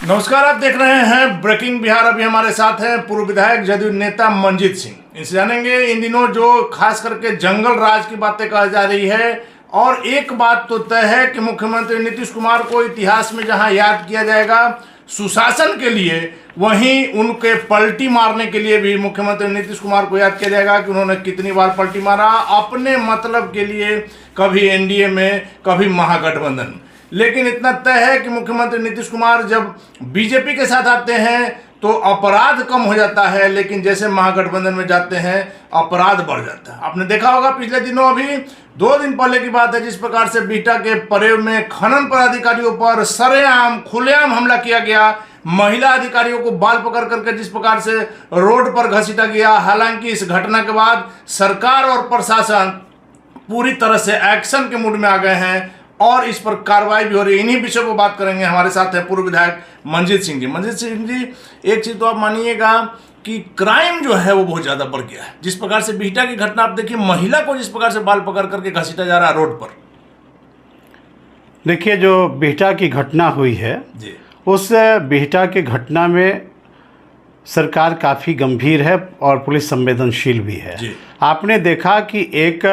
नमस्कार, आप देख रहे हैं ब्रेकिंग बिहार। अभी हमारे साथ हैं पूर्व विधायक जदयू नेता मंजीत सिंह। इनसे जानेंगे इन दिनों जो खास करके जंगल राज की बातें कही जा रही है। और एक बात तो तय है कि मुख्यमंत्री नीतीश कुमार को इतिहास में जहां याद किया जाएगा सुशासन के लिए, वहीं उनके पलटी मारने के लिए भी मुख्यमंत्री नीतीश कुमार को याद किया जाएगा कि उन्होंने कितनी बार पलटी मारा अपने मतलब के लिए, कभी एनडीए में, कभी महागठबंधन। लेकिन इतना तय है कि मुख्यमंत्री नीतीश कुमार जब बीजेपी के साथ आते हैं तो अपराध कम हो जाता है, लेकिन जैसे महागठबंधन में जाते हैं अपराध बढ़ जाता है। आपने देखा होगा पिछले दिनों, अभी 2 दिन पहले की बात है, जिस प्रकार से बिहटा के परेव में खनन पदाधिकारियों पर सरेआम खुलेआम हमला किया गया, महिला अधिकारियों को बाल पकड़ करके जिस प्रकार से रोड पर घसीटा गया। हालांकि इस घटना के बाद सरकार और प्रशासन पूरी तरह से एक्शन के मूड में आ गए हैं और इस पर कार्रवाई भी हो रही है। इन्हीं विषयों पर बात करेंगे। हमारे साथ है पूर्व विधायक मंजीत सिंह जी। मंजीत सिंह जी, एक चीज तो आप मानिएगा कि क्राइम जो है वो बहुत ज्यादा बढ़ गया है। जिस प्रकार से बिहटा की घटना आप देखिए, महिला को जिस प्रकार से बाल पकड़ करके घसीटा जा रहा है रोड पर। देखिए, जो बिहटा की घटना हुई है जी, उस बिहटा की घटना में सरकार काफ़ी गंभीर है और पुलिस संवेदनशील भी है। आपने देखा कि एक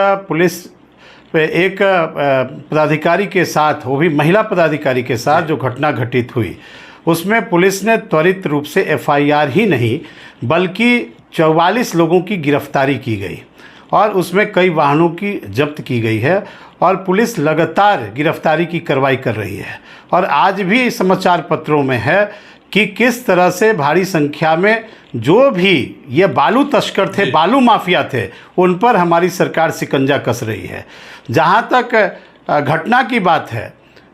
पदाधिकारी के साथ, वो भी महिला पदाधिकारी के साथ जो घटना घटित हुई, उसमें पुलिस ने त्वरित रूप से एफआईआर ही नहीं बल्कि 44 लोगों की गिरफ्तारी की गई और उसमें कई वाहनों की जब्त की गई है और पुलिस लगातार गिरफ्तारी की कार्रवाई कर रही है। और आज भी समाचार पत्रों में है कि किस तरह से भारी संख्या में जो भी ये बालू तस्कर थे, बालू माफिया थे, उन पर हमारी सरकार शिकंजा कस रही है। जहाँ तक घटना की बात है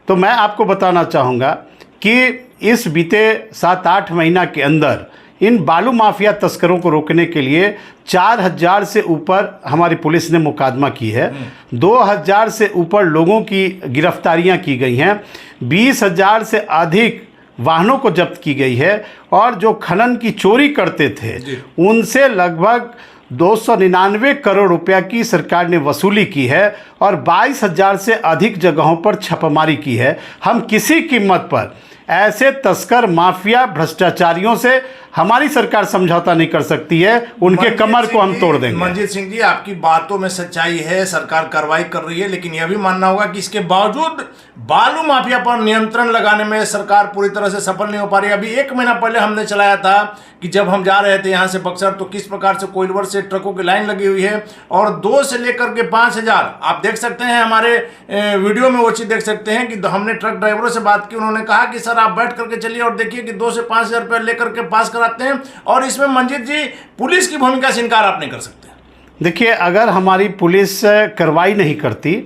तो मैं आपको बताना चाहूँगा कि इस बीते 7-8 महीना के अंदर इन बालू माफिया तस्करों को रोकने के लिए 4000 से ऊपर हमारी पुलिस ने मुकदमा की है। 2000 से ऊपर लोगों की गिरफ्तारियां की गई हैं। 20,000 से अधिक वाहनों को जब्त की गई है और जो खनन की चोरी करते थे उनसे लगभग 299 करोड़ रुपया की सरकार ने वसूली की है और 22,000 से अधिक जगहों पर छापेमारी की है। हम किसी कीमत पर ऐसे तस्कर, माफिया, भ्रष्टाचारियों से हमारी सरकार समझौता नहीं कर सकती है। उनके कमर को हम तोड़ देंगे। मंजीत सिंह जी, आपकी बातों में सच्चाई है, सरकार कार्रवाई कर रही है, लेकिन यह भी मानना होगा कि इसके बावजूद बालू माफिया पर नियंत्रण लगाने में सरकार पूरी तरह से सफल नहीं हो पा रही। अभी 1 महीना पहले हमने चलाया था कि जब हम जा रहे थे यहाँ से बक्सर, तो किस प्रकार से कोइलवर से ट्रकों की लाइन लगी हुई है और 2 से लेकर के 5,000, आप देख सकते हैं हमारे वीडियो में वो चीज़ देख सकते हैं कि हमने ट्रक ड्राइवरों से बात की। उन्होंने कहा कि सर आप बैठ करके चलिए और देखिए कि 2 से 5,000 रुपये लेकर के पास कराते हैं। और इसमें मंजीत जी, पुलिस की भूमिका से इनकार आप नहीं कर सकते। देखिए, अगर हमारी पुलिस कार्रवाई नहीं करती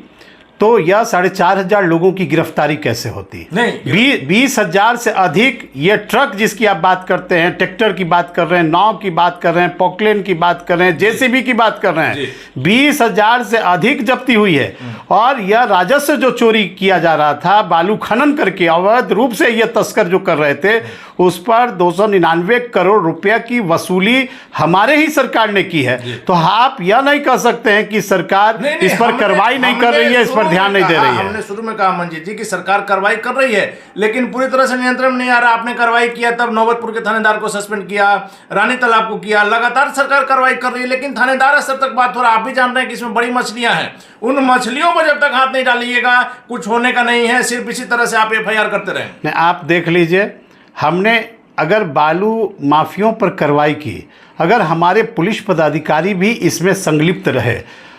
तो यह 4,500 लोगों की गिरफ्तारी कैसे होती? नहीं, 20,000 से अधिक ये ट्रक जिसकी आप बात करते हैं, ट्रैक्टर की बात कर रहे हैं, नाव की बात कर रहे हैं, पॉकलेन की बात कर रहे हैं, जेसीबी की बात कर रहे हैं, 20,000 से अधिक जब्ती हुई है। और यह राजस्व जो चोरी किया जा रहा था, बालू खनन करके अवैध रूप से ये तस्कर जो कर रहे थे, उस पर 299 करोड़ रुपया की वसूली हमारे ही सरकार ने की है। तो आप यह नहीं कह सकते हैं कि सरकार इस पर कार्रवाई नहीं कर रही है, इस पर ध्यान नहीं दे रही है। हमने शुरू में कहा मंजीत जी कि सरकार कार्रवाई कर रही है, लेकिन पूरी तरह से नियंत्रण में नहीं आ रहा। आपने कार्रवाई किया, तब नौबतपुर के थानेदार को सस्पेंड किया, रानी तालाब को किया, लगातार सरकार कार्रवाई कर रही है, लेकिन थानेदार स्तर तक बात हो रहा है। आप भी जान रहे हैं कि इसमें बड़ी मछलियां हैं। उन मछलियों को जब तक हाथ नहीं डालिएगा कुछ होने का नहीं है। सिर्फ इसी तरह से आप एफआईआर करते रहे। आप देख लीजिए, हमने अगर बालू माफियों पर कार्रवाई की, अगर हमारे पुलिस पदाधिकारी भी इसमें संलिप्त रहे,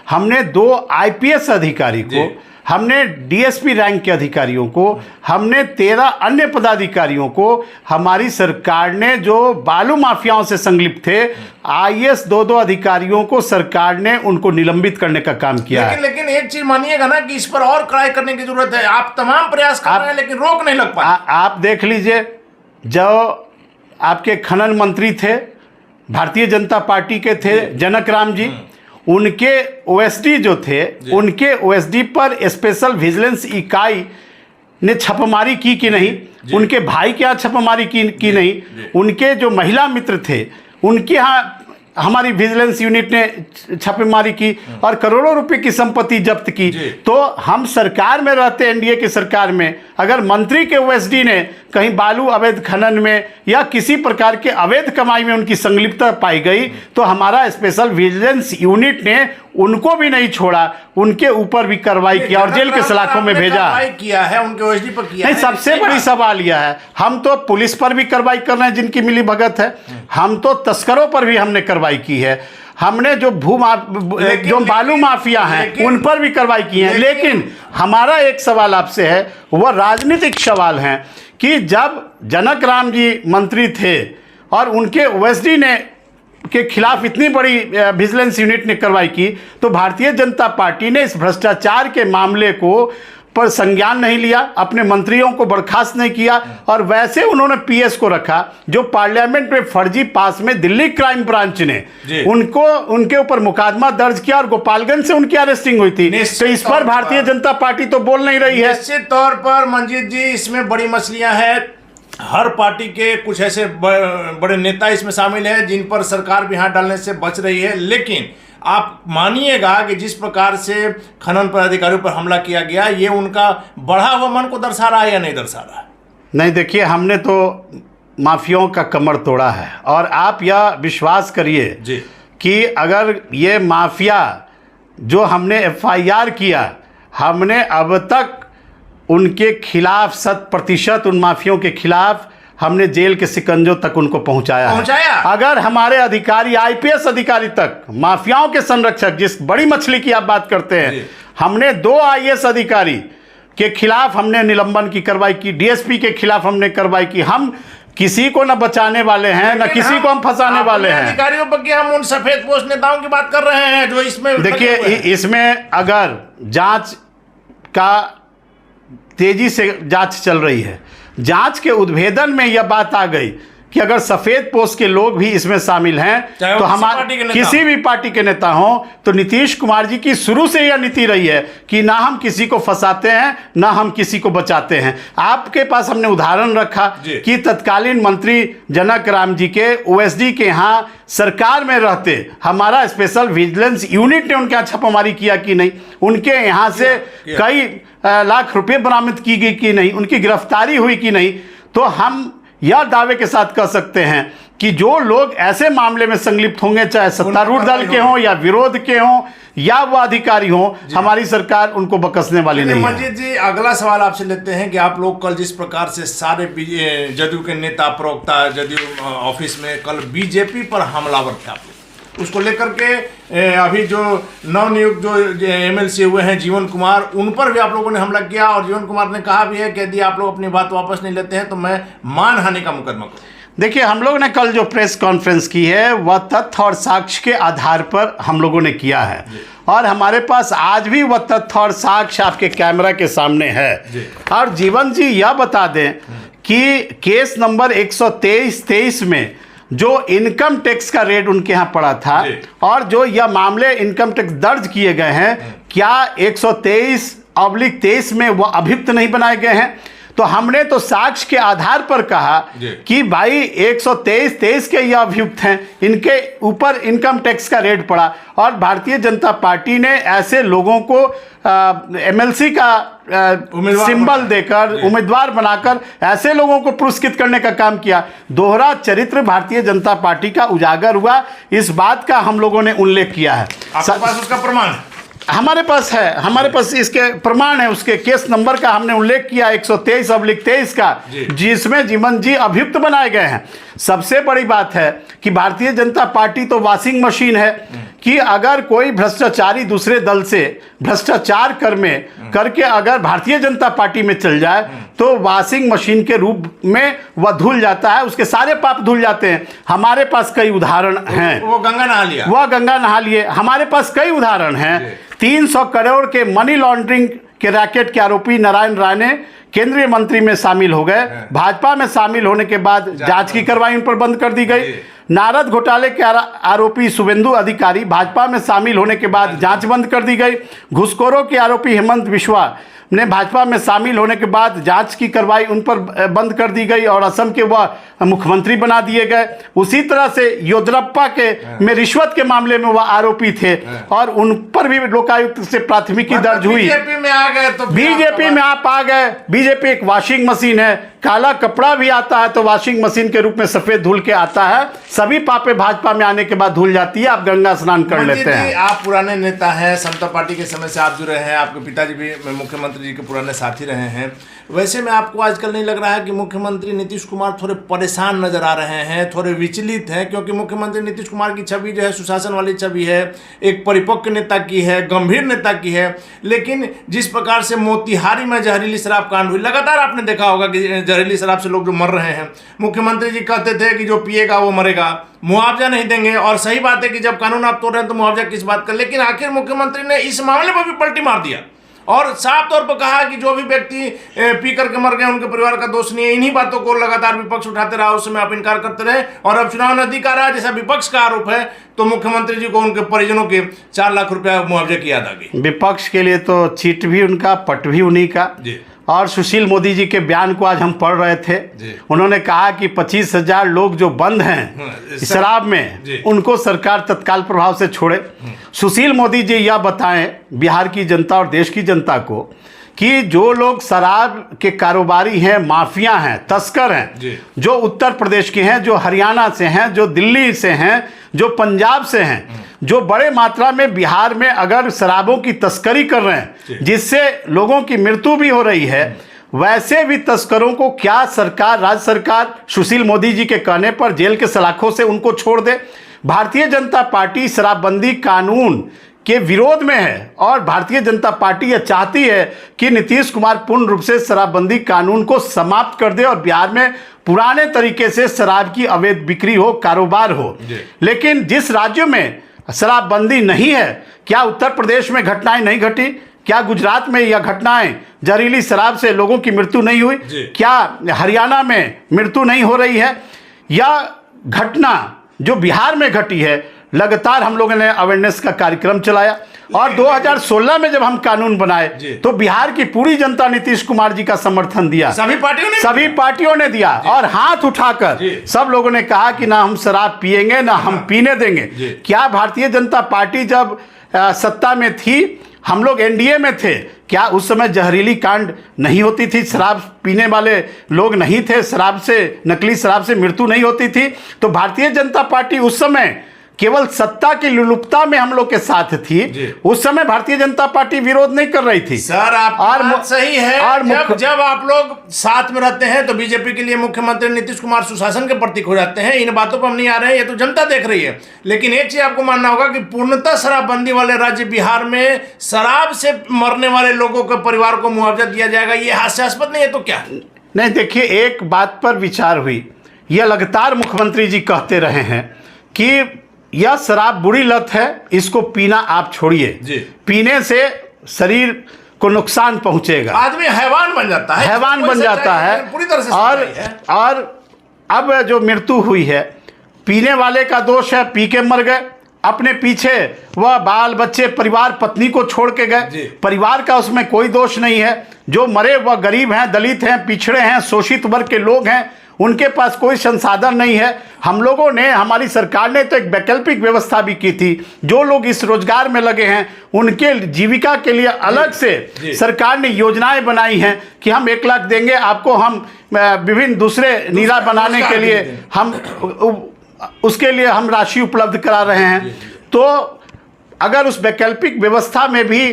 हमने 2 आईपीएस अधिकारी को, हमने डीएसपी रैंक के अधिकारियों को, हमने 13 अन्य पदाधिकारियों को, हमारी सरकार ने जो बालू माफियाओं से संलिप्त थे, आईएएस 2 अधिकारियों को सरकार ने उनको निलंबित करने का काम किया है। लेकिन एक चीज मानिएगा ना कि इस पर और कड़ाई करने की जरूरत है। आप तमाम प्रयास कर रहे हैं लेकिन रोक नहीं लग पा। आप देख लीजिए, जो आपके खनन मंत्री थे, भारतीय जनता पार्टी के थे, जनक राम जी, उनके ओएसडी जो थे, उनके ओएसडी पर स्पेशल विजिलेंस इकाई ने छापेमारी की कि नहीं? उनके भाई के यहाँ छापेमारी की नहीं? उनके जो महिला मित्र थे उनके यहाँ हमारी विजिलेंस यूनिट ने छापेमारी की और करोड़ों रुपए की संपत्ति जब्त की। तो हम सरकार में रहते, एनडीए की सरकार में, अगर मंत्री के ओएसडी ने कहीं बालू अवैध खनन में या किसी प्रकार के अवैध कमाई में उनकी संलिप्तता पाई गई तो हमारा स्पेशल विजिलेंस यूनिट ने उनको भी नहीं छोड़ा, उनके ऊपर भी कार्रवाई किया और जेल के सलाखों में भेजा। किया है उनके ओएसडी पर किया नहीं, सबसे बड़ी सवाल यह है, हम तो पुलिस पर भी कार्रवाई कर रहे हैं जिनकी मिली भगत है, हम तो तस्करों पर भी हमने कार्रवाई की है, हमने जो जो बालू माफिया हैं उन पर भी कार्रवाई की है। लेकिन हमारा एक सवाल आपसे है, वह राजनीतिक सवाल है कि जब जनक राम जी मंत्री थे और उनके ओएसडी ने के खिलाफ इतनी बड़ी विजिलेंस यूनिट ने कार्रवाई की तो भारतीय जनता पार्टी ने इस भ्रष्टाचार के मामले को पर संज्ञान नहीं लिया, अपने मंत्रियों को बर्खास्त नहीं किया और वैसे उन्होंने पीएस को रखा जो पार्लियामेंट में फर्जी पास में दिल्ली क्राइम ब्रांच ने उनके ऊपर मुकदमा दर्ज किया और गोपालगंज से उनकी अरेस्टिंग हुई थी। तो इस पर भारतीय जनता पार्टी तो बोल नहीं रही है। निश्चित तौर पर मंजीत जी, इसमें बड़ी मछलियां हैं। हर पार्टी के कुछ ऐसे बड़े नेता इसमें शामिल हैं जिन पर सरकार भी हाथ डालने से बच रही है। लेकिन आप मानिएगा कि जिस प्रकार से खनन पदाधिकारियों पर हमला किया गया, ये उनका बढ़ा हुआ मन को दर्शा रहा है या नहीं दर्शा रहा है? नहीं, देखिए, हमने तो माफियाओं का कमर तोड़ा है और आप यह विश्वास करिए कि अगर ये माफिया जो हमने एफआईआर किया, हमने अब तक उनके खिलाफ 100% उन माफियों के खिलाफ हमने जेल के सिकंजों तक उनको पहुंचाया। अगर हमारे अधिकारी, आईपीएस अधिकारी तक, माफियाओं के संरक्षक, जिस बड़ी मछली की आप बात करते हैं, हमने 2 आईएएस अधिकारी के खिलाफ हमने निलंबन की कार्रवाई की, डीएसपी के खिलाफ हमने कार्रवाई की। हम किसी को न बचाने वाले हैं, न किसी को हम फंसाने वाले हैं। अधिकारियों पर क्या हम उन सफेद पोस्ट नेताओं की बात कर रहे हैं जो इसमें, देखिए, इसमें अगर जांच का तेजी से जांच चल रही है, जांच के उद्भेदन में यह बात आ गई कि अगर सफेद पोस्ट के लोग भी इसमें शामिल हैं तो हमारे किसी भी पार्टी के नेता हों, तो नीतीश कुमार जी की शुरू से यह नीति रही है कि ना हम किसी को फंसाते हैं ना हम किसी को बचाते हैं। आपके पास हमने उदाहरण रखा कि तत्कालीन मंत्री जनक राम जी के ओएसडी के यहाँ सरकार में रहते हमारा स्पेशल विजिलेंस यूनिट ने उनके यहाँ छापामारी किया कि नहीं, उनके यहाँ से कई लाख रुपए बरामद की गई कि नहीं, उनकी गिरफ्तारी हुई कि नहीं। तो हम यह दावे के साथ कह सकते हैं कि जो लोग ऐसे मामले में संलिप्त होंगे, चाहे सत्तारूढ़ दल के हों या विरोध के हों या वो अधिकारी हों, हमारी सरकार उनको बकसने वाली नहीं है। मंजीत जी, अगला सवाल आपसे लेते हैं कि आप लोग कल जिस प्रकार से सारे जदयू के नेता, प्रवक्ता, जदयू ऑफिस में कल बीजेपी पर हमलावर थे, आप लोग उसको लेकर के अभी जो नवनियुक्त जो एमएलसी हुए हैं जीवन कुमार, उन पर भी आप लोगों ने हमला किया और जीवन कुमार ने कहा भी है कि यदि आप लोग अपनी बात वापस नहीं लेते हैं तो मैं मानहानि का मुकदमा करूँ। देखिए, हम लोग ने कल जो प्रेस कॉन्फ्रेंस की है वह तथ्य और साक्ष्य के आधार पर हम लोगों ने किया है और हमारे पास आज भी वह तथ्य और साक्ष्य आपके कैमरा के सामने है। और जीवन जी यह बता दें कि केस नंबर 123 में जो इनकम टैक्स का रेट उनके यहाँ पड़ा था और जो यह मामले इनकम टैक्स दर्ज किए गए हैं, क्या 123/23 में वह अभियुक्त नहीं बनाए गए हैं? तो हमने तो साक्ष्य के आधार पर कहा कि भाई 123 के ये अभियुक्त हैं, इनके ऊपर इनकम टैक्स का रेट पड़ा और भारतीय जनता पार्टी ने ऐसे लोगों को एमएलसी का सिंबल देकर, उम्मीदवार बनाकर ऐसे लोगों को पुरस्कृत करने का काम किया। दोहरा चरित्र भारतीय जनता पार्टी का उजागर हुआ, इस बात का हम लोगों ने उल्लेख किया है। आपके पास उसका प्रमाण हमारे पास है, हमारे पास इसके प्रमाण है, उसके केस नंबर का हमने उल्लेख किया 123/23 का, जिसमें जीवन जी अभियुक्त बनाए गए हैं। सबसे बड़ी बात है कि भारतीय जनता पार्टी तो वॉशिंग मशीन है कि अगर कोई भ्रष्टाचारी दूसरे दल से भ्रष्टाचार करके अगर भारतीय जनता पार्टी में चल जाए तो वॉशिंग मशीन के रूप में वह धुल जाता है, उसके सारे पाप धुल जाते हैं। हमारे पास कई उदाहरण हैं। वो गंगा नहा लिया, वह गंगा नहा लिए। हमारे पास कई उदाहरण हैं। 300 करोड़ के मनी लॉन्ड्रिंग के रैकेट के आरोपी नारायण राणे केंद्रीय मंत्री में शामिल हो गए। भाजपा में शामिल होने के बाद जांच की कार्रवाई उन पर बंद कर दी गई। नारद घोटाले के आरोपी शुभेंदु अधिकारी भाजपा में शामिल होने के बाद जांच बंद कर दी गई। घूसखोरों के आरोपी हेमंत बिश्वा ने भाजपा में शामिल होने के बाद जांच की कार्रवाई उन पर बंद कर दी गई और असम के वह मुख्यमंत्री बना दिए गए। उसी तरह से योद्रप्पा के में रिश्वत के मामले में वह आरोपी थे और उन पर भी लोकायुक्त से प्राथमिकी दर्ज हुई। बीजेपी में आ गए तो बीजेपी में आप आ गए। बीजेपी एक वॉशिंग मशीन है, काला कपड़ा भी आता है तो वॉशिंग मशीन के रूप में सफेद धुल के आता है। सभी पापे भाजपा में आने के बाद धुल जाती है, आप गंगा स्नान कर लेते हैं। आप पुराने नेता हैं, समता पार्टी के समय से आप जुड़े हैं, आपके पिताजी भी मुख्यमंत्री जी के पुराने साथी रहे हैं। वैसे में आपको आजकल नहीं लग रहा है कि मुख्यमंत्री नीतीश कुमार थोड़े परेशान नजर आ रहे हैं, थोड़े विचलित हैं? क्योंकि मुख्यमंत्री नीतीश कुमार की छवि जो है सुशासन वाली छवि है, एक परिपक्व नेता की है, गंभीर नेता की है। लेकिन जिस प्रकार से मोतिहारी में जहरीली शराब कांड हुई, लगातार आपने देखा होगा कि जहरीली शराब से लोग जो मर रहे हैं, मुख्यमंत्री जी कहते थे कि जो पिएगा वो मरेगा, मुआवजा नहीं देंगे। और सही बात है कि जब कानून आप तोड़ रहे हैं तो मुआवजा किस बात का। लेकिन आखिर मुख्यमंत्री ने इस मामले पर भी पलटी मार दिया और साफ तौर पर कहा कि जो भी व्यक्ति पी करके मर गए उनके परिवार का दोष नहीं है। इन्हीं बातों को लगातार विपक्ष उठाते रहा, उस समय आप इनकार करते रहे और अब चुनाव नजदीक आ रहा है, जैसा विपक्ष का आरोप है, तो मुख्यमंत्री जी को उनके परिजनों के 4 लाख रुपया मुआवजे की याद आ गई। विपक्ष के लिए तो चीट भी उनका, पट भी उन्हीं का जी। और सुशील मोदी जी के बयान को आज हम पढ़ रहे थे। उन्होंने कहा कि 25,000 लोग जो बंद हैं शराब में, उनको सरकार तत्काल प्रभाव से छोड़े। सुशील मोदी जी यह बताएं बिहार की जनता और देश की जनता को कि जो लोग शराब के कारोबारी हैं, माफिया हैं, तस्कर हैं, जो उत्तर प्रदेश के हैं, जो हरियाणा से हैं, जो दिल्ली से हैं, जो पंजाब से हैं, जो बड़े मात्रा में बिहार में अगर शराबों की तस्करी कर रहे हैं जिससे लोगों की मृत्यु भी हो रही है, वैसे भी तस्करों को क्या सरकार, राज्य सरकार सुशील मोदी जी के कहने पर जेल के सलाखों से उनको छोड़ दे? भारतीय जनता पार्टी शराबबंदी कानून के विरोध में है और भारतीय जनता पार्टी यह चाहती है कि नीतीश कुमार पूर्ण रूप से शराबबंदी कानून को समाप्त कर दे और बिहार में पुराने तरीके से शराब की अवैध बिक्री हो, कारोबार हो। लेकिन जिस राज्यों में शराबबंदी नहीं है, क्या उत्तर प्रदेश में घटनाएं नहीं घटी? क्या गुजरात में यह घटनाएं जहरीली शराब से लोगों की मृत्यु नहीं हुई? क्या हरियाणा में मृत्यु नहीं हो रही है? यह घटना जो बिहार में घटी है, लगातार हम लोगों ने अवेयरनेस का कार्यक्रम चलाया और 2016 में जब हम कानून बनाए तो बिहार की पूरी जनता नीतीश कुमार जी का समर्थन दिया, सभी पार्टियों ने दिया और हाथ उठाकर सब लोगों ने कहा कि ना हम शराब पिएंगे ना हम पीने देंगे। क्या भारतीय जनता पार्टी जब सत्ता में थी, हम लोग एनडीए में थे, क्या उस समय जहरीली कांड नहीं होती थी? शराब पीने वाले लोग नहीं थे, शराब से, नकली शराब से मृत्यु नहीं होती थी? तो भारतीय जनता पार्टी उस समय केवल सत्ता की लुलुपता में हम लोग के साथ थी। उस समय भारतीय जनता पार्टी विरोध नहीं कर रही थी। सर आप बात सही है और जब आप लोग साथ में रहते हैं तो बीजेपी के लिए मुख्यमंत्री नीतीश कुमार सुशासन के प्रतीक हो जाते हैं। इन बातों पर हम नहीं आ रहे हैं, ये तो जनता देख रही है। लेकिन एक चीज आपको मानना होगा कि पूर्णतः शराबबंदी वाले राज्य बिहार में शराब से मरने वाले लोगों के परिवार को मुआवजा दिया जाएगा, ये हास्यास्पद नहीं है तो क्या? नहीं, देखिए, एक बात पर विचार हुई, यह लगातार मुख्यमंत्री जी कहते रहे हैं कि यह शराब बुरी लत है, इसको पीना आप छोड़िए, पीने से शरीर को नुकसान पहुंचेगा, आदमी हैवान बन जाता है, हैवान बन जाता है। पूरी तरह से और अब जो मृत्यु हुई है, पीने वाले का दोष है, पी के मर गए, अपने पीछे वह बाल बच्चे, परिवार, पत्नी को छोड़ के गए, परिवार का उसमें कोई दोष नहीं है। जो मरे वह गरीब हैं, दलित हैं, पिछड़े हैं, शोषित वर्ग के लोग हैं, उनके पास कोई संसाधन नहीं है। हम लोगों ने, हमारी सरकार ने तो एक वैकल्पिक व्यवस्था भी की थी। जो लोग इस रोजगार में लगे हैं उनके जीविका के लिए अलग से सरकार ने योजनाएं बनाई हैं कि हम 1 लाख देंगे आपको, हम विभिन्न दूसरे नीरा बनाने के लिए हम उसके लिए हम राशि उपलब्ध करा रहे हैं। तो अगर उस वैकल्पिक व्यवस्था में भी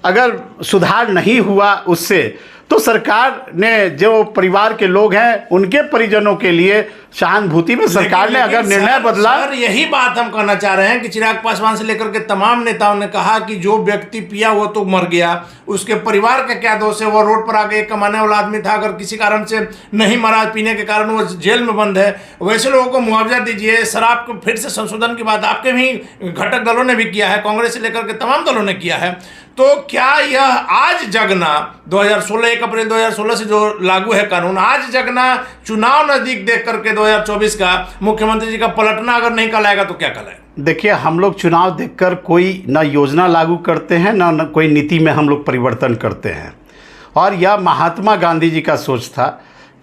अगर सुधार नहीं हुआ उससे, तो सरकार ने जो परिवार के लोग हैं उनके परिजनों के लिए सहानुभूति में सरकार ने अगर निर्णय बदला। सर यही बात हम कहना चाह रहे हैं कि चिराग पासवान से लेकर के तमाम नेताओं ने कहा कि जो व्यक्ति पिया वो तो मर गया, उसके परिवार का क्या दोष है? वो रोड पर आके कमाने वाला आदमी था, अगर किसी कारण से नहीं मरा, पीने के कारण वो जेल में बंद है, वैसे लोगों को मुआवजा दीजिए। शराब को फिर से संशोधन की बात आपके भी घटक दलों ने भी किया है, कांग्रेस से लेकर के तमाम दलों ने किया है। तो क्या यह आज जगना 2016 1 अप्रैल 2016 से जो लागू है कानून, आज जगना चुनाव नजदीक देख करके 2024 का मुख्यमंत्री जी का पलटना अगर नहीं कहलाएगा तो क्या कहलाएगा? देखिए, हम लोग चुनाव देखकर कोई ना योजना लागू करते हैं ना कोई नीति में हम लोग परिवर्तन करते हैं। और यह महात्मा गांधी जी का सोच था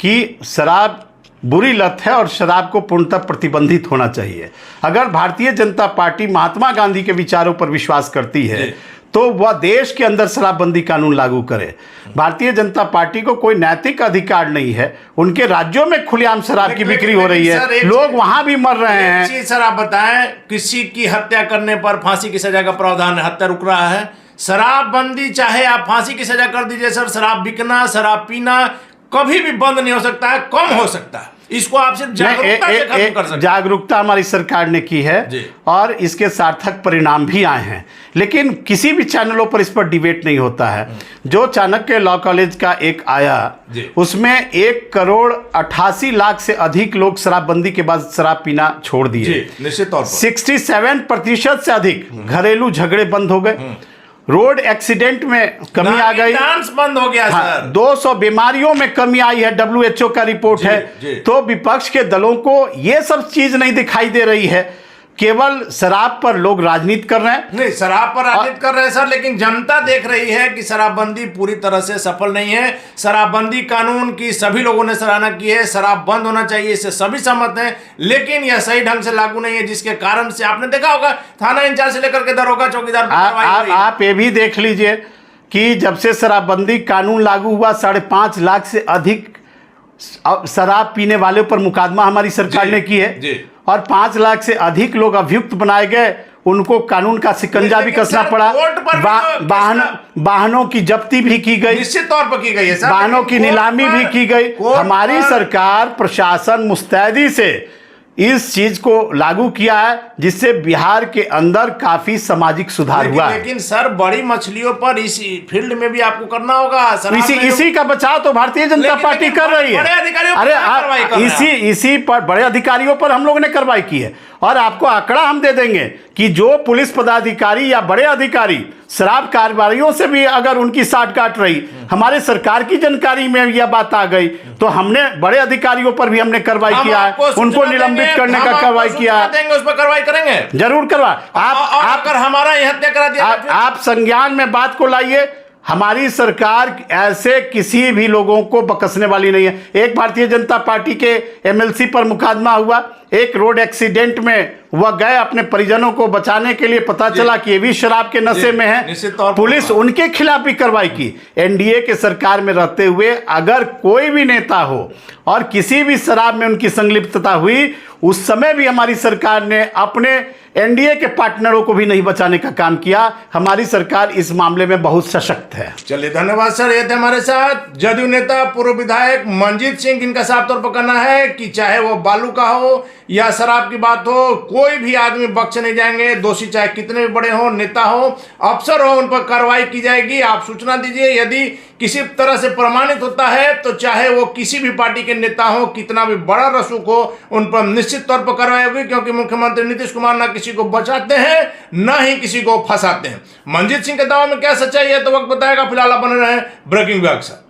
कि शराब बुरी लत है और शराब को पूर्णतः प्रतिबंधित होना चाहिए। अगर भारतीय जनता पार्टी महात्मा गांधी के विचारों पर विश्वास करती है तो वह देश के अंदर शराबबंदी कानून लागू करे। भारतीय जनता पार्टी को कोई नैतिक अधिकार नहीं है, उनके राज्यों में खुलेआम शराब की बिक्री हो रही है, लोग वहां भी मर रहे हैं। सर आप बताएं, किसी की हत्या करने पर फांसी की सजा का प्रावधान है, हत्या रुक रहा है। शराबबंदी चाहे आप फांसी की सजा कर दीजिए सर, शराब बिकना शराब पीना कभी भी बंद नहीं हो सकता है, कम हो सकता है। इसको आप सिर्फ जागरूकता से खत्म कर सकते हैं। जागरूकता हमारी सरकार ने की है और इसके सार्थक परिणाम भी आए हैं, लेकिन किसी भी चैनलों पर इस पर डिबेट नहीं होता है। जो चाणक्य लॉ कॉलेज का एक आया उसमें 1,88,00,000 से अधिक लोग शराबबंदी के बाद शराब पीना छोड़ दिए। निश्चित तौर पर 67% से अधिक घरेलू झगड़े बंद हो गए, रोड एक्सीडेंट में कमी आ गई, डांस बंद हो गया सर, 200 बीमारियों में कमी आई है, WHO का रिपोर्ट है। तो विपक्ष के दलों को ये सब चीज नहीं दिखाई दे रही है, केवल शराब पर लोग राजनीति कर रहे हैं। नहीं, शराब पर राजनीति कर रहे हैं सर, लेकिन जनता देख रही है कि शराबबंदी पूरी तरह से सफल नहीं है। शराबबंदी कानून की सभी लोगों ने सराहना की है, शराब बंद होना चाहिए, इससे सभी सहमत हैं, लेकिन यह सही ढंग से लागू नहीं है, जिसके कारण से आपने देखा होगा थाना इंचार्ज से लेकर के दरोगा चौकीदार। आप ये भी देख लीजिए कि जब से शराबबंदी कानून लागू हुआ 5.5 लाख से अधिक शराब पीने वाले पर मुकदमा हमारी सरकार ने की है और 5 लाख से अधिक लोग अभियुक्त बनाए गए, उनको कानून का शिकंजा भी कसना पड़ा, वाहनों की जब्ती भी की गई, निश्चित तौर पर की गई है सर, वाहनों की नीलामी भी की गई। हमारी सरकार प्रशासन मुस्तैदी से इस चीज को लागू किया है, जिससे बिहार के अंदर काफी सामाजिक सुधार हुआ है। लेकिन सर बड़ी मछलियों पर इस फील्ड में भी आपको करना होगा। इसी का बचाव तो भारतीय जनता पार्टी कर रही है। अरे इसी पर बड़े अधिकारियों पर हम लोगों ने कार्रवाई की है और आपको आंकड़ा हम दे देंगे कि जो पुलिस पदाधिकारी या बड़े अधिकारी शराब कारोबारियों से भी अगर उनकी साठगांठ रही, हमारे सरकार की जानकारी में यह बात आ गई तो हमने बड़े अधिकारियों पर भी हमने कार्रवाई किया है, उनको निलंबित करने का कार्रवाई किया है। उस पर कार्रवाई करेंगे, जरूर करवा। आप अगर हमारा ये हत्या करा दिया, आप संज्ञान में बात को लाइए। हमारी सरकार ऐसे किसी भी लोगों को बकसने वाली नहीं है। एक भारतीय जनता पार्टी के MLC पर मुकदमा हुआ, एक रोड एक्सीडेंट में वह गए अपने परिजनों को बचाने के लिए, पता चला कि ये भी शराब के नशे में है, पुलिस उनके खिलाफ भी कार्रवाई की। NDA के सरकार में रहते हुए अगर कोई भी नेता हो और किसी भी शराब में उनकी संलिप्तता हुई, उस समय भी हमारी सरकार ने अपने NDA के पार्टनरों को भी नहीं बचाने का काम किया। हमारी सरकार इस मामले में बहुत सशक्त है। चलिए धन्यवाद सर। ये थे हमारे साथ जदयू नेता पूर्व विधायक मंजीत सिंह, इनका साफ तौर पर कहना है कि चाहे वो बालू का हो या शराब की बात हो, कोई भी आदमी बख्शे नहीं जाएंगे। दोषी चाहे कितने भी बड़े हो, नेता हो, अफसर हो, उन पर कार्रवाई की जाएगी। आप सूचना दीजिए, यदि किसी तरह से प्रमाणित होता है तो चाहे वो किसी भी पार्टी के नेता हो, कितना भी बड़ा रसूख हो, उन पर निश्चित तौर पर कार्रवाई होगी, क्योंकि मुख्यमंत्री नीतीश कुमार ना किसी को बचाते हैं ना ही किसी को फंसाते हैं। मंजीत सिंह के दावा में क्या सच्चाई है तो वक्त बताएगा। फिलहाल आप बने रहे ब्रेकिंग विभाग से।